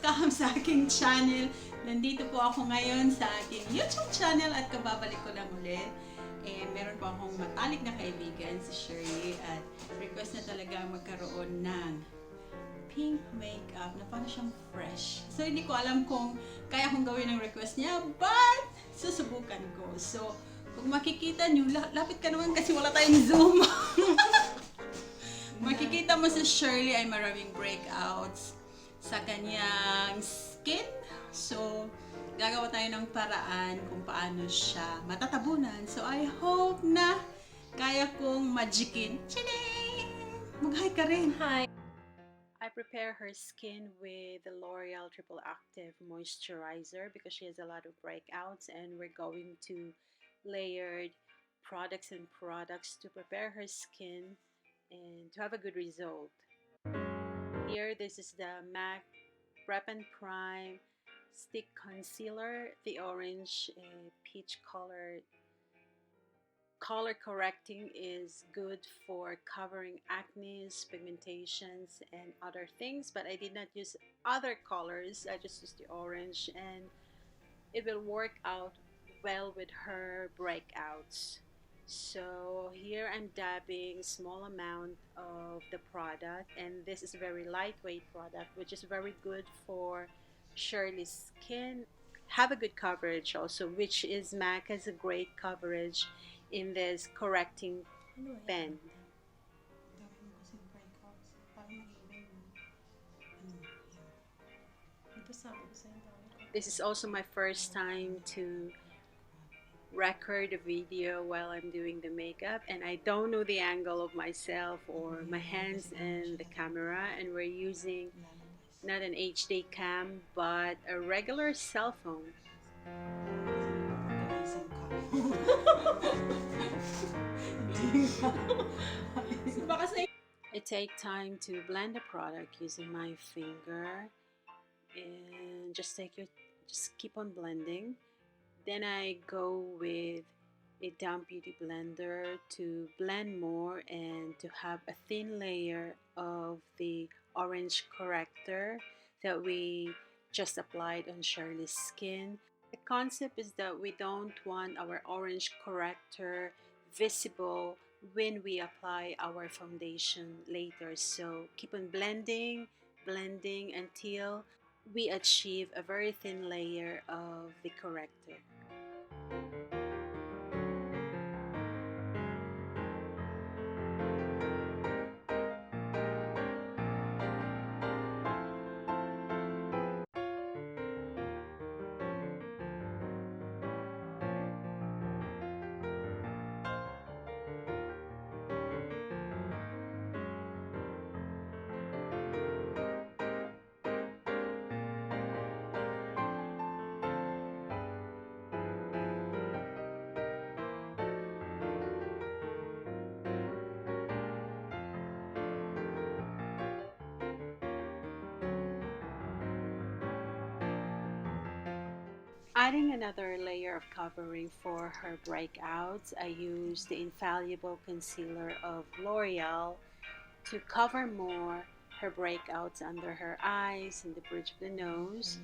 Welcome sa aking channel. Nandito po ako ngayon sa aking YouTube channel at kababalik ko lang ulit. Meron po akong matalik na kaibigan, si Shirley, at request na talaga magkaroon ng pink makeup na parang siyang fresh. So, hindi ko alam kung kaya kong gawin ang request niya, but susubukan ko. So, kung makikita nyo, lapit ka naman kasi wala tayong zoom. Makikita mo si Shirley ay maraming breakouts sa kanyang skin. So, gagawa tayo ng paraan kung paano siya matatabunan. So, I hope na kaya kong magikin. Tadang! Mag-hi ka rin. Hi. I prepare her skin with the L'Oreal Triple Active Moisturizer because she has a lot of breakouts, and we're going to layered products to prepare her skin and to have a good result. Here, this is the MAC Prep and Prime Stick Concealer, the orange peach color. Color correcting is good for covering acne, pigmentations, and other things, but I did not use other colors. I just used the orange, and it will work out well with her breakouts. So here I'm dabbing small amount of the product, and this is a very lightweight product, which is very good for Shirley's skin. Have a good coverage also, which is MAC has a great coverage in this correcting pen. This is also my first time to record a video while I'm doing the makeup, and I don't know the angle of myself or my hands and the camera, and we're using not an HD cam but a regular cell phone. I take time to blend the product using my finger, and just keep on blending. Then I go with a damp beauty blender to blend more and to have a thin layer of the orange corrector that we just applied on Shirley's skin. The concept is that we don't want our orange corrector visible when we apply our foundation later. So keep on blending until we achieve a very thin layer of the corrector. Adding another layer of covering for her breakouts, I use the Infallible concealer of L'Oreal to cover more her breakouts under her eyes and the bridge of the nose,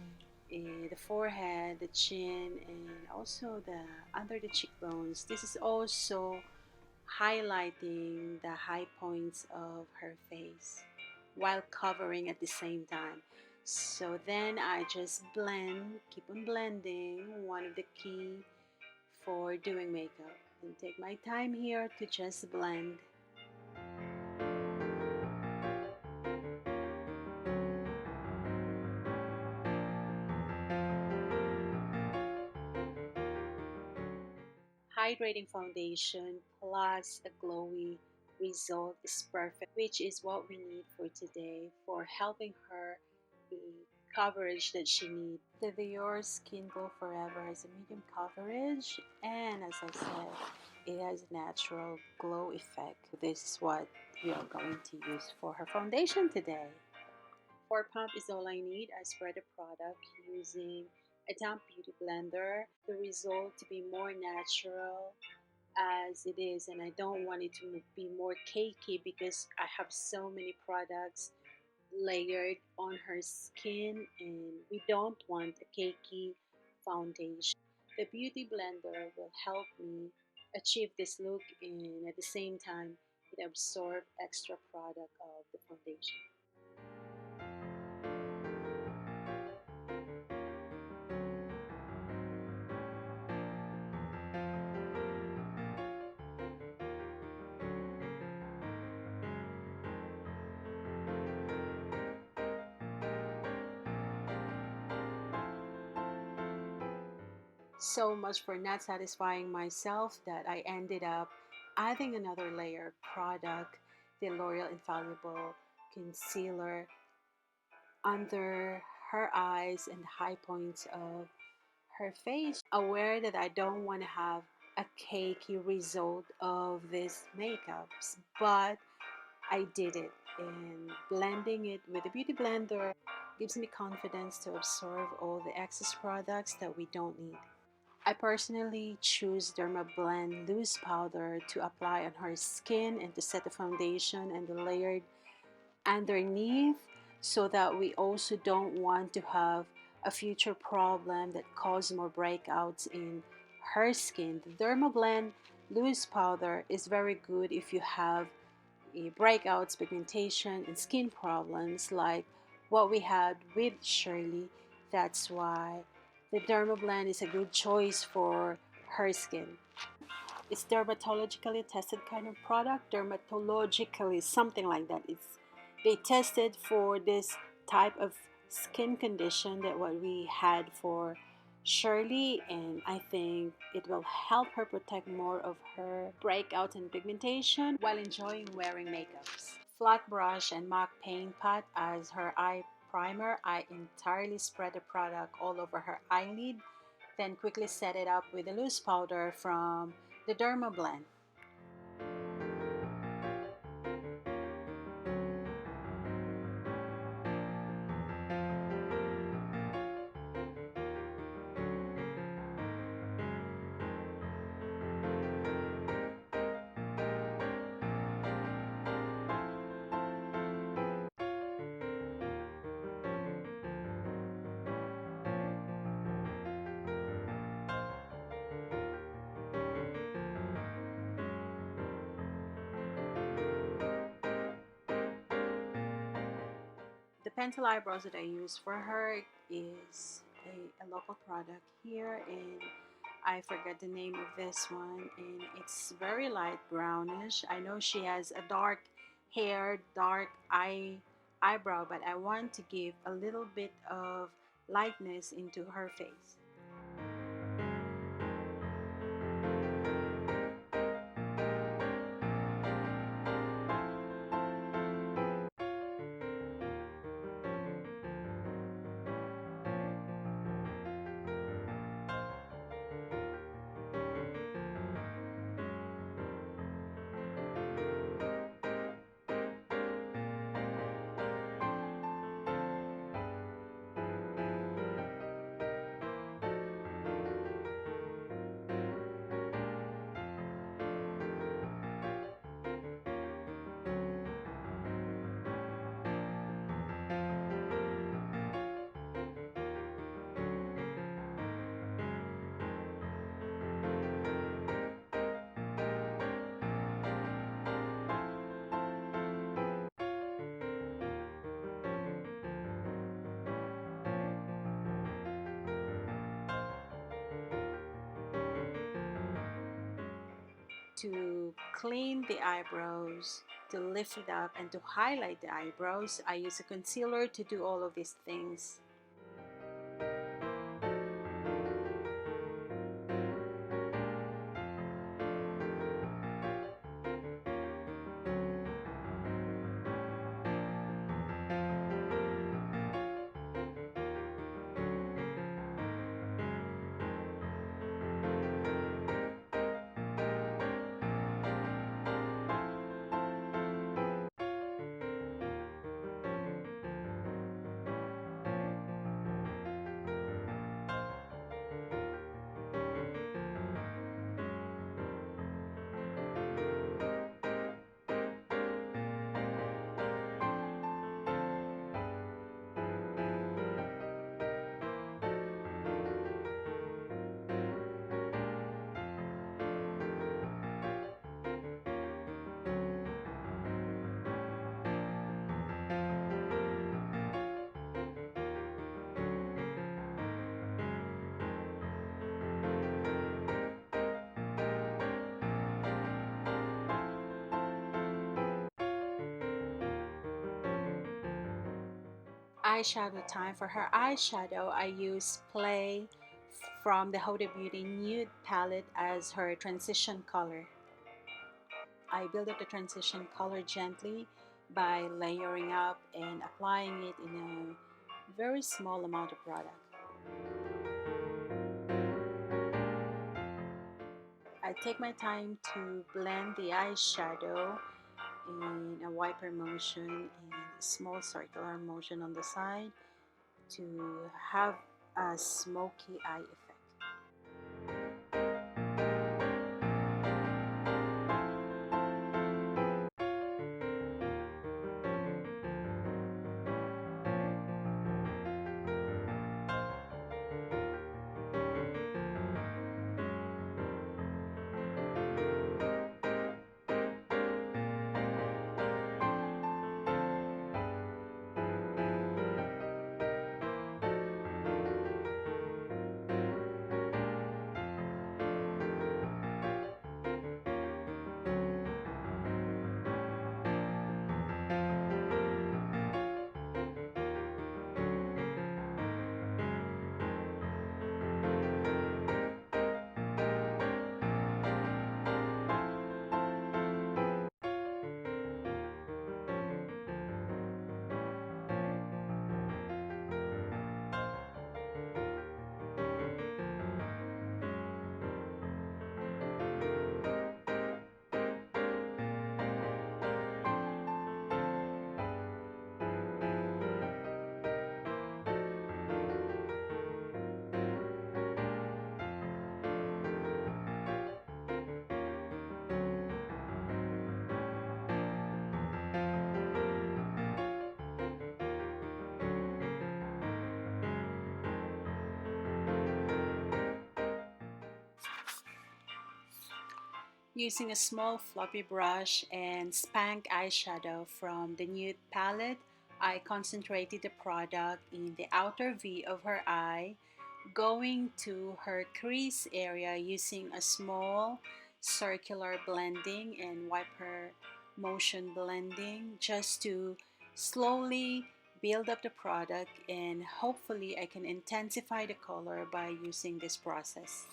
the forehead, the chin, and also the under the cheekbones. This is also highlighting the high points of her face while covering at the same time. So then I just blend, keep on blending, one of the key for doing makeup, and take my time here to just blend. Hydrating foundation plus a glowy result is perfect, which is what we need for today for helping her the coverage that she needs. The Dior Skin Glow Forever has a medium coverage, and as I said, it has a natural glow effect. This is what we are going to use for her foundation today. For pump is all I need. I spread the product using a damp beauty blender. The result to be more natural as it is, and I don't want it to be more cakey because I have so many products layered on her skin, and we don't want a cakey foundation. The beauty blender will help me achieve this look, and at the same time it absorb extra product of the foundation. So much for not satisfying myself that I ended up adding another layer product, the L'Oreal Infallible concealer under her eyes and the high points of her face, aware that I don't want to have a cakey result of these makeups, but I did it. And blending it with a beauty blender gives me confidence to absorb all the excess products that we don't need. I personally choose Dermablend loose powder to apply on her skin and to set the foundation and the layered underneath, so that we also don't want to have a future problem that cause more breakouts in her skin. The Dermablend loose powder is very good if you have breakouts, pigmentation, and skin problems like what we had with Shirley. That's why the Dermablend is a good choice for her skin. It's dermatologically tested kind of product. Dermatologically, something like that. It's they tested for this type of skin condition that what we had for Shirley, and I think it will help her protect more of her breakout and pigmentation while enjoying wearing makeups. Flat brush and MAC paint pot as her eye primer. I entirely spread the product all over her eyelid, then quickly set it up with a loose powder from the Dermablend. The pencil eyebrows that I use for her is a local product here, and I forget the name of this one, and it's very light brownish. I know she has a dark hair, dark eyebrow, but I want to give a little bit of lightness into her face. To clean the eyebrows, to lift it up, and to highlight the eyebrows, I use a concealer to do all of these things. eyeshadow time. For her eyeshadow, I use Play from the Huda Beauty Nude palette as her transition color. I build up the transition color gently by layering up and applying it in a very small amount of product. I take my time to blend the eyeshadow in a wiper motion and a small circular motion on the side to have a smoky eye effect. Using a small floppy brush and Spank eyeshadow from the Nude palette, I concentrated the product in the outer V of her eye, going to her crease area using a small circular blending and wiper motion blending just to slowly build up the product, and hopefully I can intensify the color by using this process.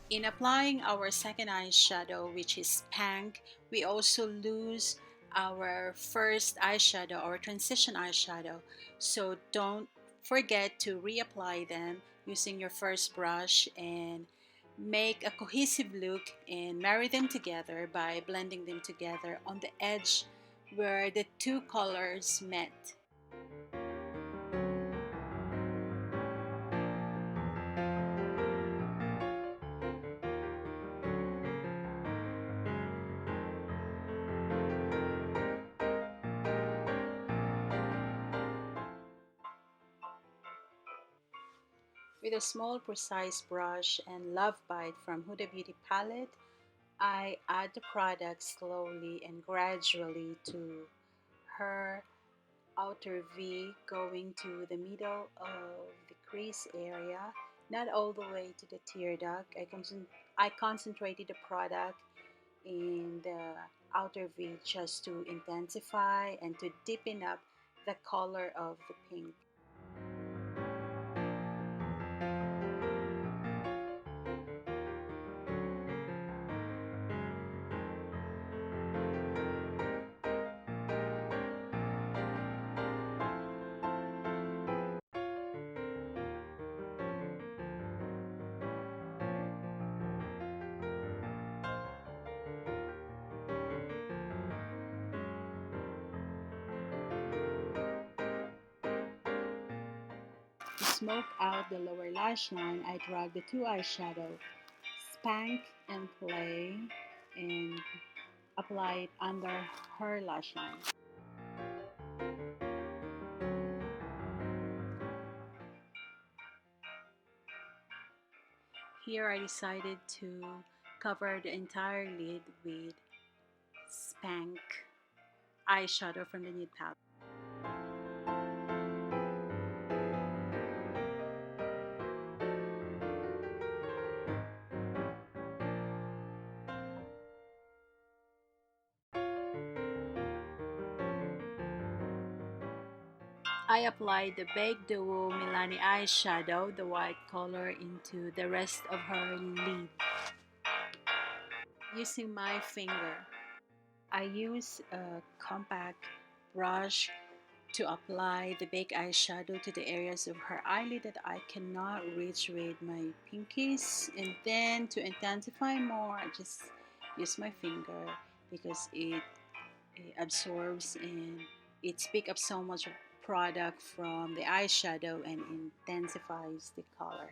In applying our second eyeshadow, which is Pink, we also lose our first eyeshadow, our transition eyeshadow. So don't forget to reapply them using your first brush and make a cohesive look and marry them together by blending them together on the edge where the two colors met. With a small precise brush and Love Bite from Huda Beauty palette, I add the product slowly and gradually to her outer V, going to the middle of the crease area, not all the way to the tear duct. I concentrated the product in the outer V just to intensify and to deepen up the color of the pink. To smoke out the lower lash line, I drag the two eyeshadow, Spank and Play, and apply it under her lash line. Here I decided to cover the entire lid with Spank eyeshadow from the Nude palette. I applied the Baked Duo Milani eyeshadow, the white color, into the rest of her lid using my finger. I use a compact brush to apply the baked eyeshadow to the areas of her eyelid that I cannot reach with my pinkies, and then to intensify more I just use my finger because it absorbs and it picks up so much product from the eyeshadow and intensifies the color.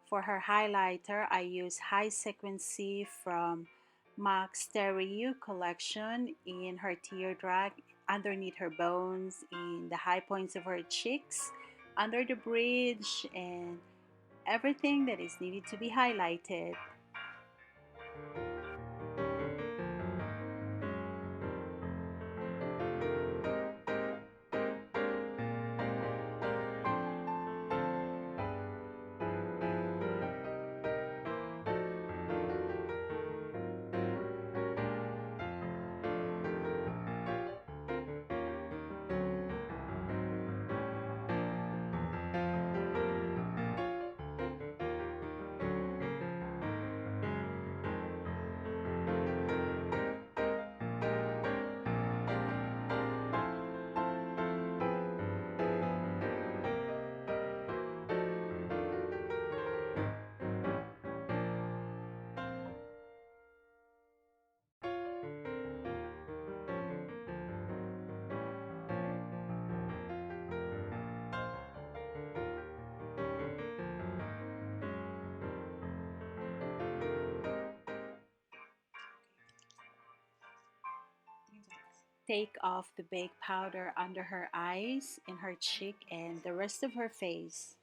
For her highlighter, I use High Sequency from MAC's Stereo collection in her teardrop, underneath her bones, in the high points of her cheeks, under the bridge, and everything that is needed to be highlighted. take off the baked powder under her eyes, in her cheek, and the rest of her face.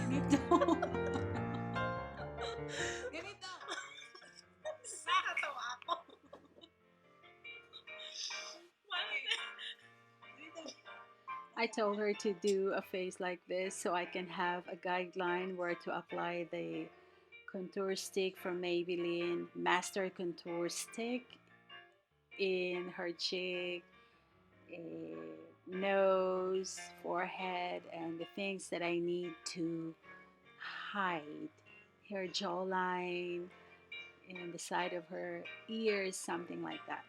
Ganito. Ganito. Nakakatawa ako. I told her to do a face like this so I can have a guideline where to apply the contour stick from Maybelline Master Contour Stick in her cheek, nose, forehead, and the things that I need to hide her jawline and the side of her ears, something like that.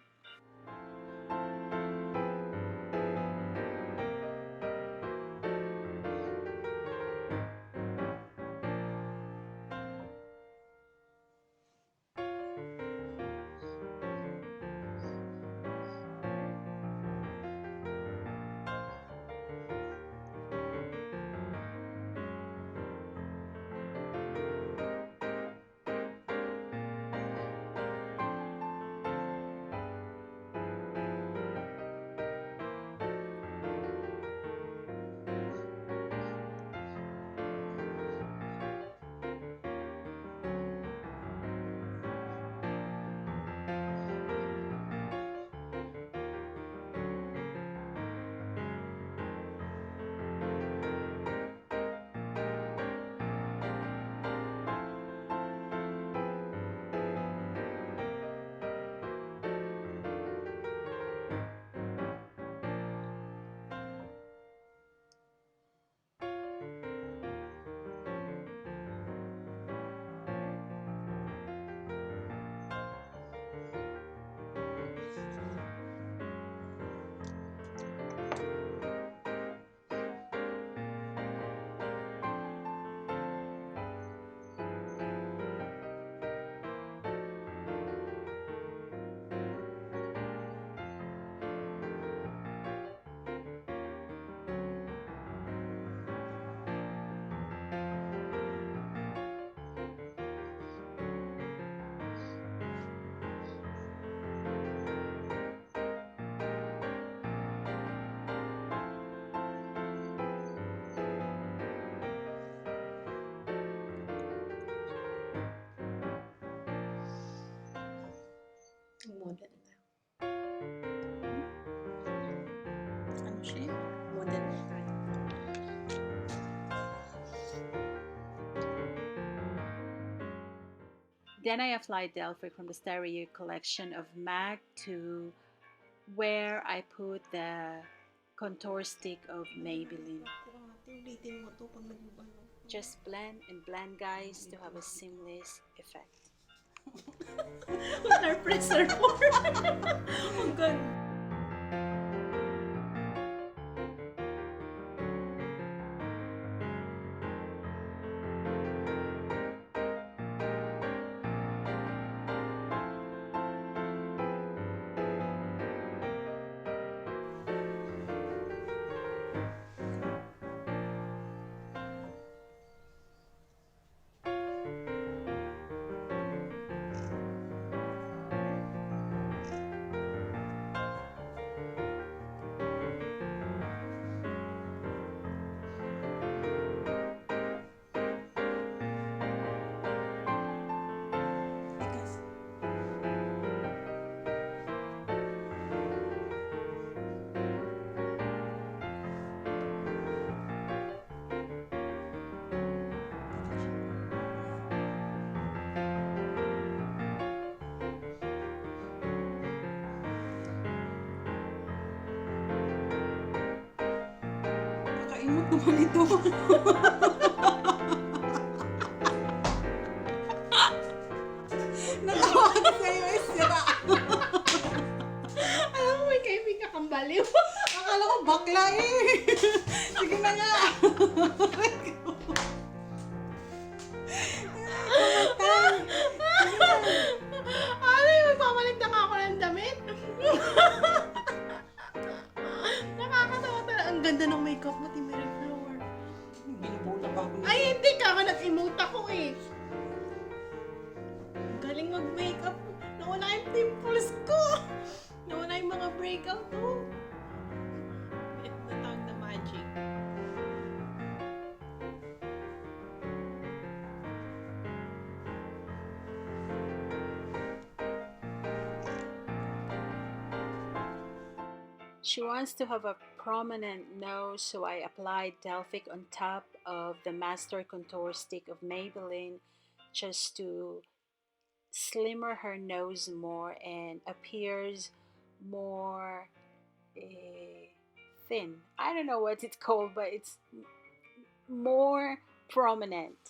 Model na. Ano siya? Model na tayo. Then I applied Delphic from the Stereo collection of MAC to where I put the contour stick of Maybelline. Ulitin mo to pag nag-ano. Just blend and blend, guys, to have a seamless effect. What our pressure for? Oh God. Nakaimot naman ito. sira. Alam mo, may kaibigan kang baliw. Akala ko bakla eh. Sige na nga. Kamatay. Ano yung magpapalik na nga ako ng damit? Nakakatawa talaga. Ang ganda ng makeup mo, Timmy Floor. Binubula pa ako nito. Ay, hindi ka nga nag-emote ako eh. Galing mag-makeup. Nawala yung pimples ko. Nawala yung mga breakout ko. Natawag na magic. She wants to have a prominent nose, so I applied Delphic on top of the Master Contour Stick of Maybelline just to slimmer her nose more and appears more thin. I don't know what it's called, but it's more prominent.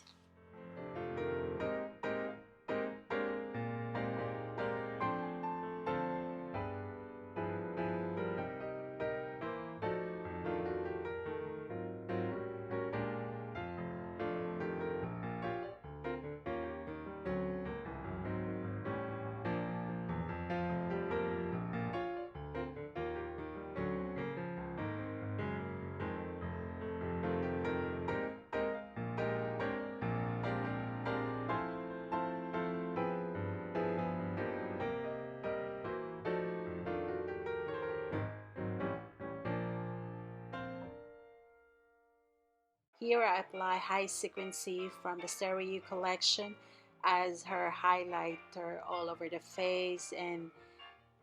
Here I apply High Sequency from the Stereo collection as her highlighter all over the face and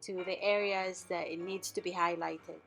to the areas that it needs to be highlighted.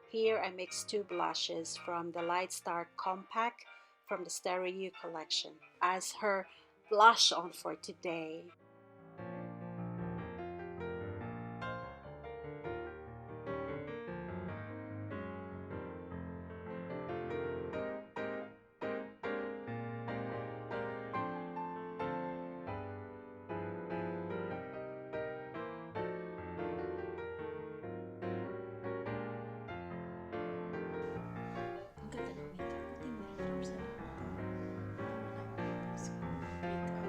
Here I mix two blushes from the Light Starr Compact from the Stereo collection as her blush on for today. Ang ganda ng makeup ko, Timmy Floor. Salamat ah. Nawala yung pimples ko. Breakout.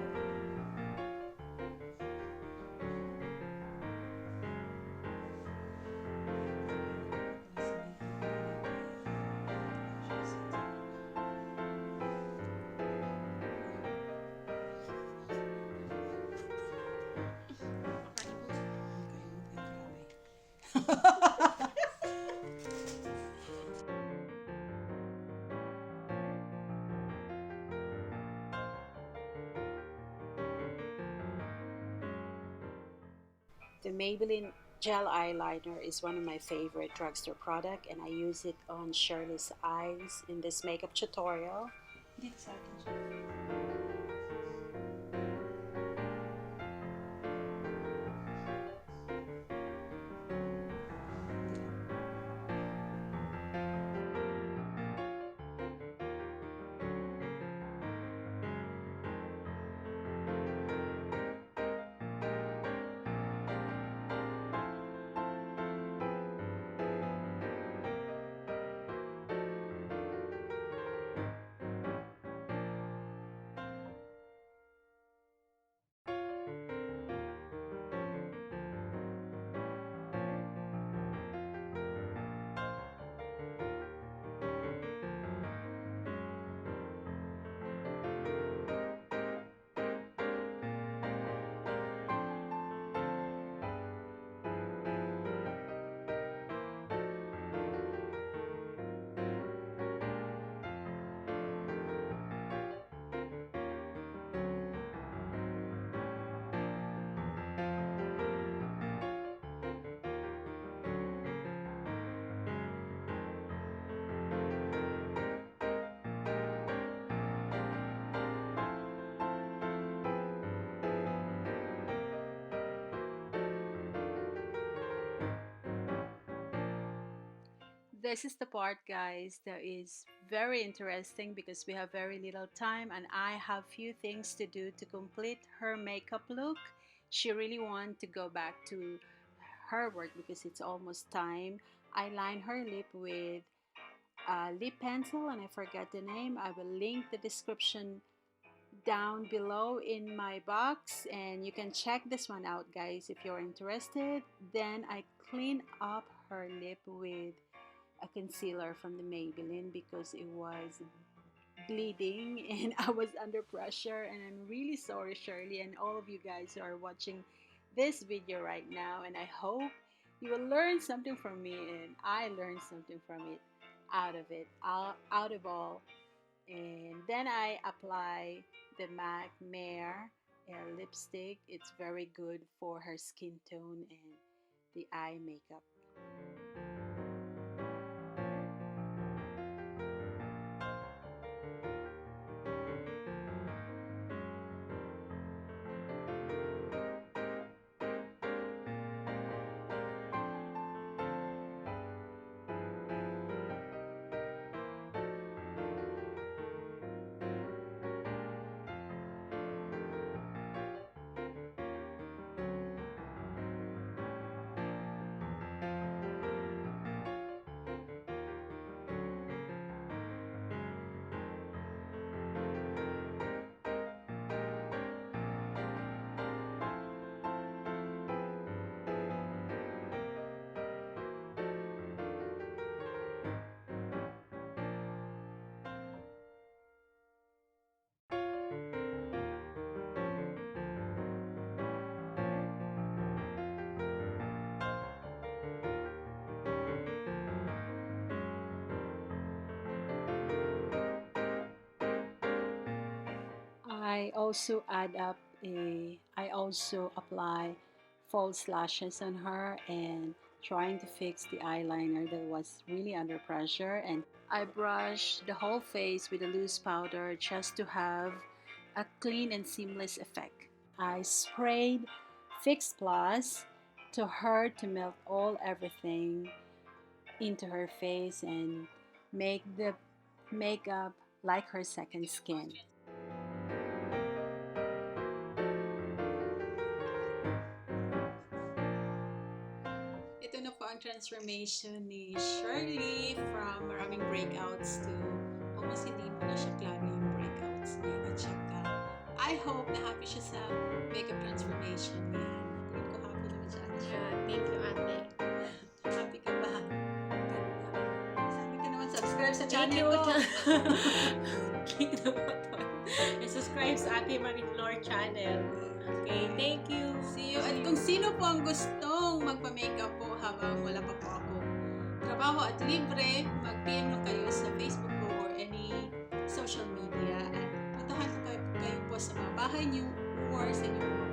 The Maybelline Gel Eyeliner is one of my favorite drugstore product and I use it on Shirley's eyes in this makeup tutorial. Dito sa akin siya. this is the part, guys, that is very interesting because we have very little time and I have few things to do to complete her makeup look. She really want to go back to her work because it's almost time. I line her lip with a lip pencil and I forgot the name. I will link the description down below in my box and you can check this one out, guys, if you're interested. Then I clean up her lip with a concealer from the Maybelline because it was bleeding and I was under pressure, and I'm really sorry, Shirley, and all of you guys who are watching this video right now, and I hope you will learn something from me and I learned something from it, out of all. And then I apply the MAC Meir lipstick. It's very good for her skin tone and the eye makeup. I also apply false lashes on her and trying to fix the eyeliner that was really under pressure, and I brush the whole face with a loose powder just to have a clean and seamless effect. I sprayed Fix Plus to her to melt all everything into her face and make the makeup like her second skin. Ito na po ang transformation ni Shirley from maraming breakouts to almost hindi mo na siya klaro yung breakouts niya. At saka, I hope na happy siya sa makeup transformation niya. Tingin ko happy naman siya. Yeah, thank you, ate. Happy ka ba? Ganda. Sabi ka naman, subscribe sa Thank channel you. ko. Click the button. And subscribe sa Ate Mariflor channel. Okay, thank you. See you. At kung sino po ang gustong magpa-makeup po habang wala pa po ako trabaho at libre, mag-PM lang kayo sa Facebook po or any social media at puntahan po kayo po sa mga bahay niyo or sa inyong